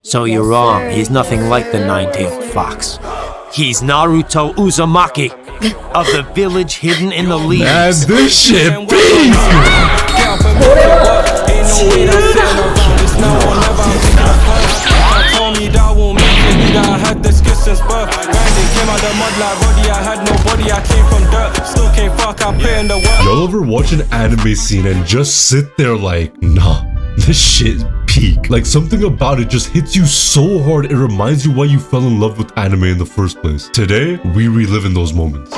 So you're wrong, he's nothing like the nine-tailed fox. He's Naruto Uzumaki of the village hidden in the leaves. Man, this shit beats! Y'all ever watch an anime scene and just sit there like, nah, this shit peak. Like something about it just hits you so hard it reminds you why you fell in love with anime in the first place. Today, we relive in those moments.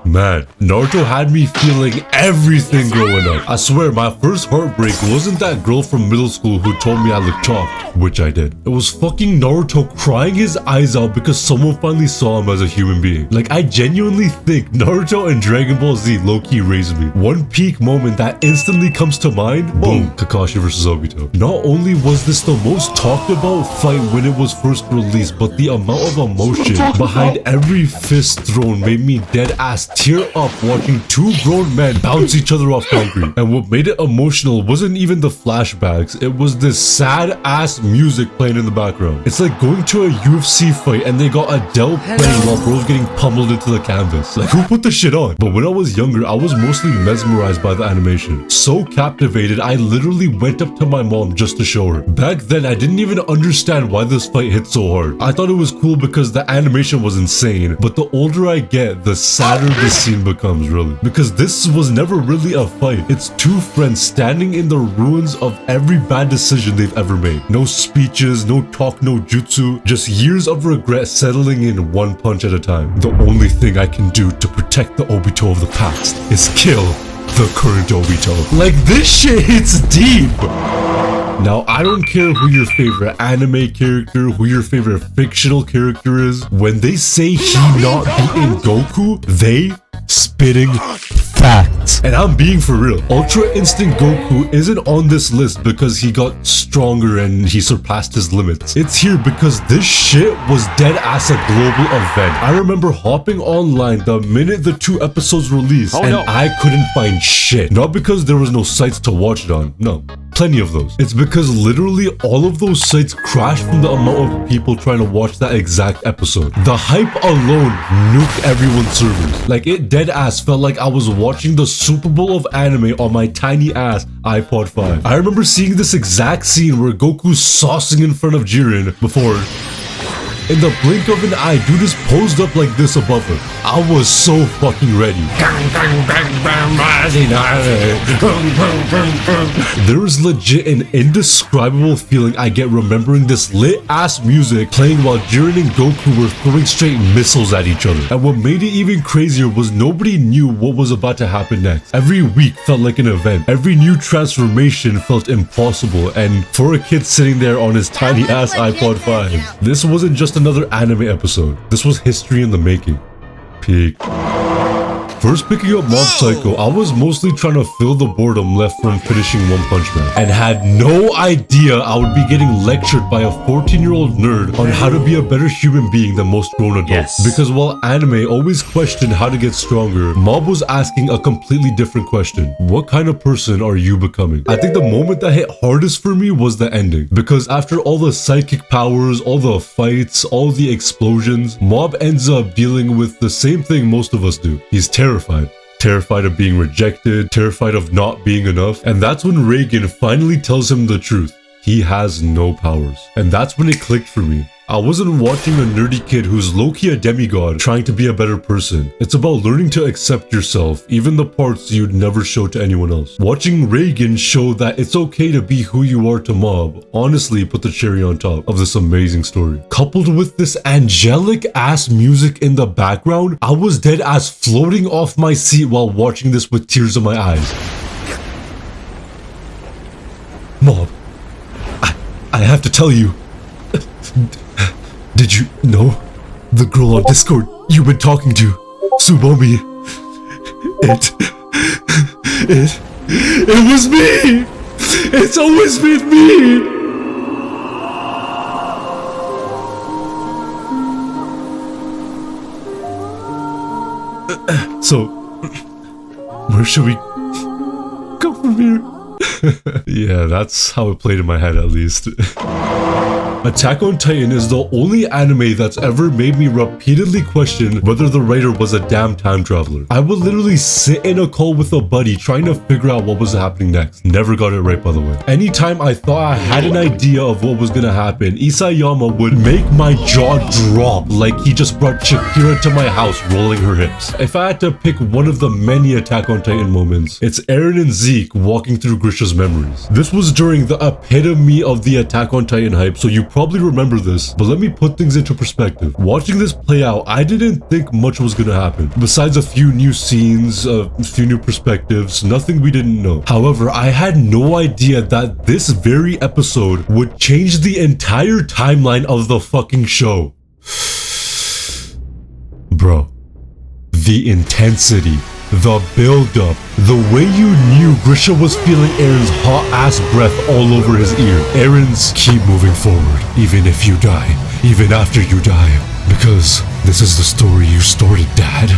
Man, Naruto had me feeling everything growing up. I swear, my first heartbreak wasn't that girl from middle school who told me I looked chopped, which I did. It was fucking Naruto crying his eyes out because someone finally saw him as a human being. Like, I genuinely think Naruto and Dragon Ball Z low-key raised me. One peak moment that instantly comes to mind, boom, Kakashi vs Obito. Not only was this the most talked about fight when it was first released, but the amount of emotion behind every fist thrown made me dead ass tear up watching two grown men bounce each other off concrete. And what made it emotional wasn't even the flashbacks, it was this sad ass music playing in the background. It's like going to a UFC fight and they got Adele playing while bro's getting pummeled into the canvas. Like, who put this shit on? But when I was younger, I was mostly mesmerized by the animation. So captivated, I literally went up to my mom just to show her. Back then, I didn't even understand why this fight hit so hard. I thought it was cool because the animation was insane, but the older I get, the sadder the scene becomes, really. Because this was never really a fight. It's two friends standing in the ruins of every bad decision they've ever made. No speeches, no talk, no jutsu, just years of regret settling in one punch at a time. The only thing I can do to protect the Obito of the past is kill the current Obito. Like, this shit hits deep! Now, I don't care who your favorite anime character, who your favorite fictional character is. When they say he not beating Goku, they spitting facts. And I'm being for real. Ultra Instinct Goku isn't on this list because he got stronger and he surpassed his limits. It's here because this shit was dead ass a global event. I remember hopping online the minute the 2 episodes released I couldn't find shit. Not because there was no sites to watch it on. No. Plenty of those. It's because literally all of those sites crashed from the amount of people trying to watch that exact episode. The hype alone nuked everyone's servers. Like, it dead ass felt like I was watching the Super Bowl of anime on my tiny ass iPod 5. I remember seeing this exact scene where Goku's saucing in front of Jiren before, in the blink of an eye, dude just posed up like this above her. I was so fucking ready. There is legit an indescribable feeling I get remembering this lit ass music playing while Jiren and Goku were throwing straight missiles at each other. And what made it even crazier was nobody knew what was about to happen next. Every week felt like an event. Every new transformation felt impossible. And for a kid sitting there on his tiny ass iPod 5, this wasn't just another anime episode. This was history in the making. Peak. First picking up Mob Psycho, I was mostly trying to fill the boredom left from finishing One Punch Man, and had no idea I would be getting lectured by a 14-year-old nerd on how to be a better human being than most grown adults. Yes. Because while anime always questioned how to get stronger, Mob was asking a completely different question. What kind of person are you becoming? I think the moment that hit hardest for me was the ending, because after all the psychic powers, all the fights, all the explosions, Mob ends up dealing with the same thing most of us do. He's terrified. Terrified of being rejected, terrified of not being enough. And that's when Reagan finally tells him the truth. He has no powers. And that's when it clicked for me. I wasn't watching a nerdy kid who's low-key a demigod trying to be a better person. It's about learning to accept yourself, even the parts you'd never show to anyone else. Watching Reagan show that it's okay to be who you are to Mob honestly put the cherry on top of this amazing story. Coupled with this angelic ass music in the background, I was dead ass floating off my seat while watching this with tears in my eyes. Mob, I have to tell you. Did you know the girl on Discord you've been talking to, Tsubomi? It was me! It's always been me! So, where should we go from here? Yeah, that's how it played in my head at least. Attack on Titan is the only anime that's ever made me repeatedly question whether the writer was a damn time traveler. I would literally sit in a call with a buddy trying to figure out what was happening next. Never got it right, by the way. Anytime I thought I had an idea of what was gonna happen, Isayama would make my jaw drop like he just brought Shakira to my house rolling her hips. If I had to pick one of the many Attack on Titan moments, it's Eren and Zeke walking through Grisha's memories. This was during the epitome of the Attack on Titan hype, so you probably remember this, but let me put things into perspective. Watching this play out, I didn't think much was gonna happen. Besides a few new scenes, a few new perspectives, nothing we didn't know. However, I had no idea that this very episode would change the entire timeline of the fucking show. Bro, the intensity, the build-up, the way you knew Grisha was feeling Eren's hot-ass breath all over his ear. Eren's keep moving forward, even if you die, even after you die, because this is the story you started, Dad.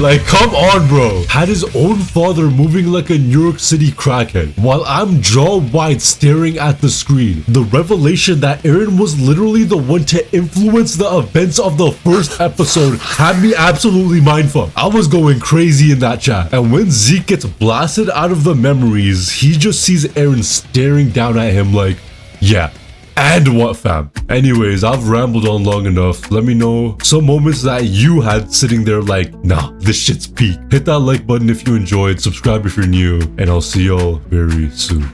Like, come on, bro. Had his own father moving like a New York City crackhead, while I'm jaw wide staring at the screen. The revelation that Eren was literally the one to influence the events of the first episode had me absolutely mindfucked. I was going crazy in that chat. And when Zeke gets blasted out of the memories, he just sees Eren staring down at him like, yeah. And what, fam? Anyways, I've rambled on long enough. Let me know some moments that you had sitting there like, nah, this shit's peak. Hit that like button if you enjoyed, subscribe if you're new, and I'll see y'all very soon.